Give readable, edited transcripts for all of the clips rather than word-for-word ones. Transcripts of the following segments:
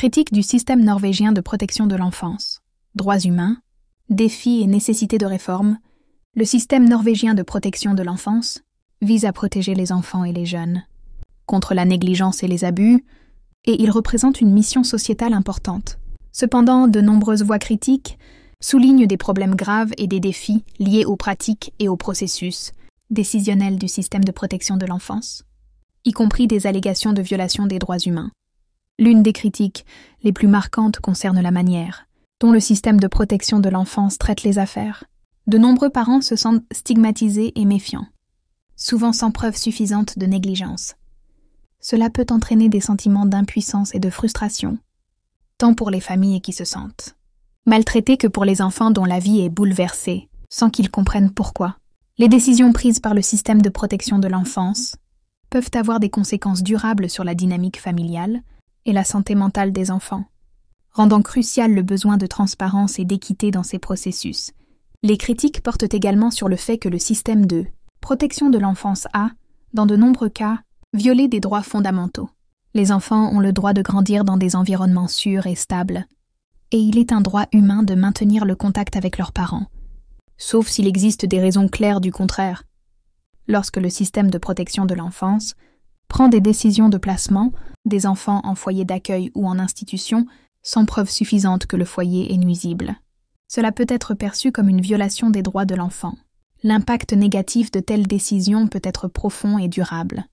Critique du système norvégien de protection de l'enfance. Droits humains, défis et nécessité de réforme. Le système norvégien de protection de l'enfance vise à protéger les enfants et les jeunes contre la négligence et les abus, et il représente une mission sociétale importante. Cependant, de nombreuses voix critiques soulignent des problèmes graves et des défis liés aux pratiques et aux processus décisionnels du système de protection de l'enfance, y compris des allégations de violation des droits humains. L'une des critiques les plus marquantes concerne la manière dont le système de protection de l'enfance traite les affaires. De nombreux parents se sentent stigmatisés et méfiants, souvent sans preuve suffisante de négligence. Cela peut entraîner des sentiments d'impuissance et de frustration, tant pour les familles qui se sentent maltraitées que pour les enfants dont la vie est bouleversée, sans qu'ils comprennent pourquoi. Les décisions prises par le système de protection de l'enfance peuvent avoir des conséquences durables sur la dynamique familiale et la santé mentale des enfants, rendant crucial le besoin de transparence et d'équité dans ces processus. Les critiques portent également sur le fait que le système de protection de l'enfance a, dans de nombreux cas, violé des droits fondamentaux. Les enfants ont le droit de grandir dans des environnements sûrs et stables, et il est un droit humain de maintenir le contact avec leurs parents, sauf s'il existe des raisons claires du contraire. Lorsque le système de protection de l'enfance prend des décisions de placement des enfants en foyer d'accueil ou en institution sans preuve suffisante que le foyer est nuisible. Cela peut être perçu comme une violation des droits de l'enfant. L'impact négatif de telles décisions peut être profond et durable,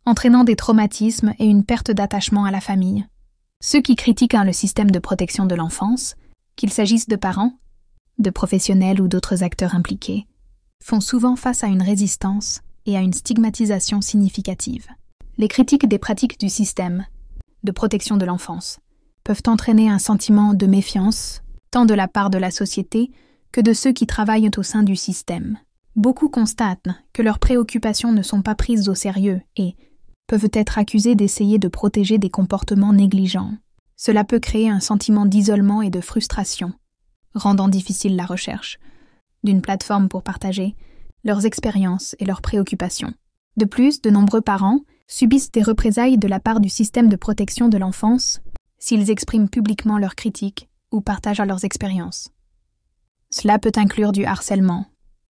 entraînant des traumatismes et une perte d'attachement à la famille. Ceux qui critiquent le système de protection de l'enfance, qu'il s'agisse de parents, de professionnels ou d'autres acteurs impliqués, font souvent face à une résistance et à une stigmatisation significative. Les critiques des pratiques du système de protection de l'enfance peuvent entraîner un sentiment de méfiance, tant de la part de la société que de ceux qui travaillent au sein du système. Beaucoup constatent que leurs préoccupations ne sont pas prises au sérieux et peuvent être accusés d'essayer de protéger des comportements négligents. Cela peut créer un sentiment d'isolement et de frustration, rendant difficile la recherche d'une plateforme pour partager leurs expériences et leurs préoccupations. De plus, de nombreux parents subissent des représailles de la part du système de protection de l'enfance s'ils expriment publiquement leurs critiques ou partagent leurs expériences. Cela peut inclure du harcèlement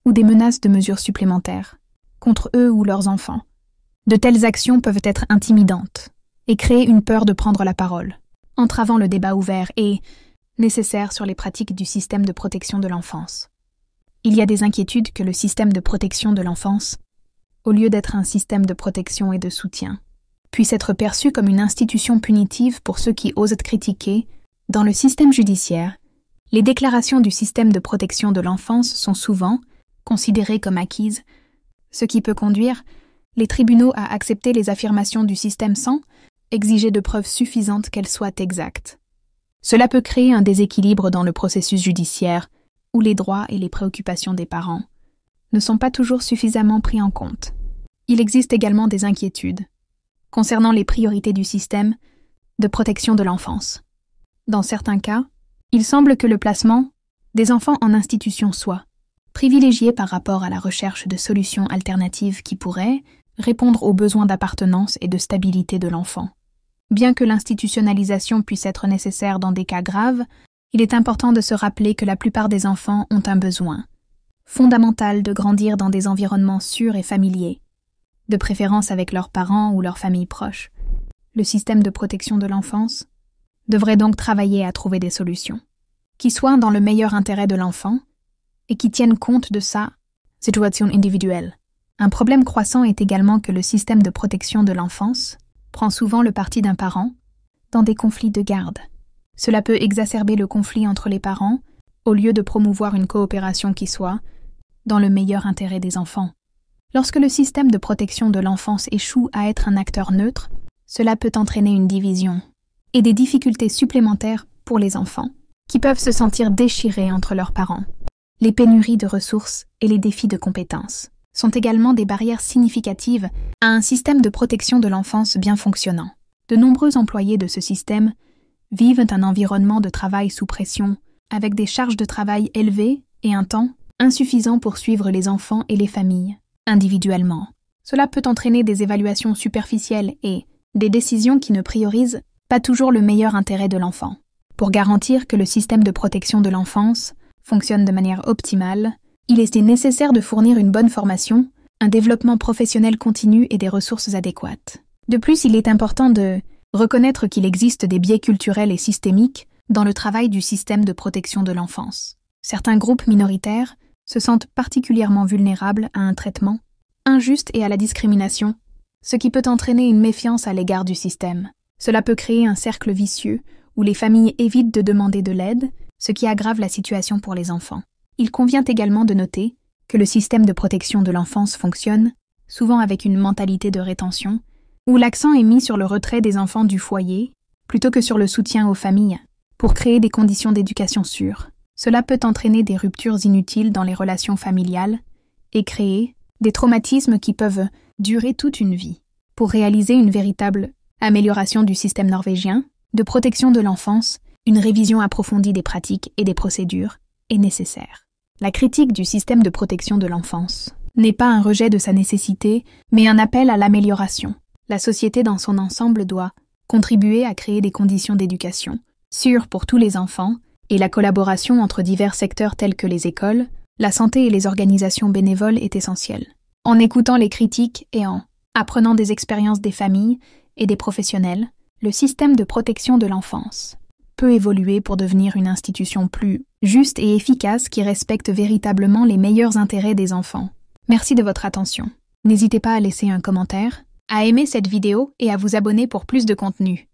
ou des menaces de mesures supplémentaires contre eux ou leurs enfants. De telles actions peuvent être intimidantes et créer une peur de prendre la parole, entravant le débat ouvert et nécessaire sur les pratiques du système de protection de l'enfance. Il y a des inquiétudes que le système de protection de l'enfance, au lieu d'être un système de protection et de soutien, puisse être perçu comme une institution punitive pour ceux qui osent critiquer. Dans le système judiciaire, les déclarations du système de protection de l'enfance sont souvent considérées comme acquises, ce qui peut conduire les tribunaux à accepter les affirmations du système sans exiger de preuves suffisantes qu'elles soient exactes. Cela peut créer un déséquilibre dans le processus judiciaire où les droits et les préoccupations des parents ne sont pas toujours suffisamment pris en compte. Il existe également des inquiétudes concernant les priorités du système de protection de l'enfance. Dans certains cas, il semble que le placement des enfants en institution soit privilégié par rapport à la recherche de solutions alternatives qui pourraient répondre aux besoins d'appartenance et de stabilité de l'enfant. Bien que l'institutionnalisation puisse être nécessaire dans des cas graves, il est important de se rappeler que la plupart des enfants ont un besoin fondamental de grandir dans des environnements sûrs et familiers, de préférence avec leurs parents ou leurs familles proches. Le système de protection de l'enfance devrait donc travailler à trouver des solutions qui soient dans le meilleur intérêt de l'enfant et qui tiennent compte de sa situation individuelle. Un problème croissant est également que le système de protection de l'enfance prend souvent le parti d'un parent dans des conflits de garde. Cela peut exacerber le conflit entre les parents au lieu de promouvoir une coopération qui soit dans le meilleur intérêt des enfants. Lorsque le système de protection de l'enfance échoue à être un acteur neutre, cela peut entraîner une division et des difficultés supplémentaires pour les enfants, qui peuvent se sentir déchirés entre leurs parents. Les pénuries de ressources et les défis de compétences sont également des barrières significatives à un système de protection de l'enfance bien fonctionnant. De nombreux employés de ce système vivent un environnement de travail sous pression, avec des charges de travail élevées et un temps insuffisant pour suivre les enfants et les familles individuellement. Cela peut entraîner des évaluations superficielles et des décisions qui ne priorisent pas toujours le meilleur intérêt de l'enfant. Pour garantir que le système de protection de l'enfance fonctionne de manière optimale, il est nécessaire de fournir une bonne formation, un développement professionnel continu et des ressources adéquates. De plus, il est important de reconnaître qu'il existe des biais culturels et systémiques dans le travail du système de protection de l'enfance. Certains groupes minoritaires se sentent particulièrement vulnérables à un traitement injuste et à la discrimination, ce qui peut entraîner une méfiance à l'égard du système. Cela peut créer un cercle vicieux où les familles évitent de demander de l'aide, ce qui aggrave la situation pour les enfants. Il convient également de noter que le système de protection de l'enfance fonctionne, souvent avec une mentalité de rétention, où l'accent est mis sur le retrait des enfants du foyer, plutôt que sur le soutien aux familles, pour créer des conditions d'éducation sûres. Cela peut entraîner des ruptures inutiles dans les relations familiales et créer des traumatismes qui peuvent durer toute une vie. Pour réaliser une véritable amélioration du système norvégien de protection de l'enfance, une révision approfondie des pratiques et des procédures est nécessaire. La critique du système de protection de l'enfance n'est pas un rejet de sa nécessité, mais un appel à l'amélioration. La société dans son ensemble doit contribuer à créer des conditions d'éducation sûres pour tous les enfants, et la collaboration entre divers secteurs tels que les écoles, la santé et les organisations bénévoles est essentielle. En écoutant les critiques et en apprenant des expériences des familles et des professionnels, le système de protection de l'enfance peut évoluer pour devenir une institution plus juste et efficace qui respecte véritablement les meilleurs intérêts des enfants. Merci de votre attention. N'hésitez pas à laisser un commentaire, à aimer cette vidéo et à vous abonner pour plus de contenu.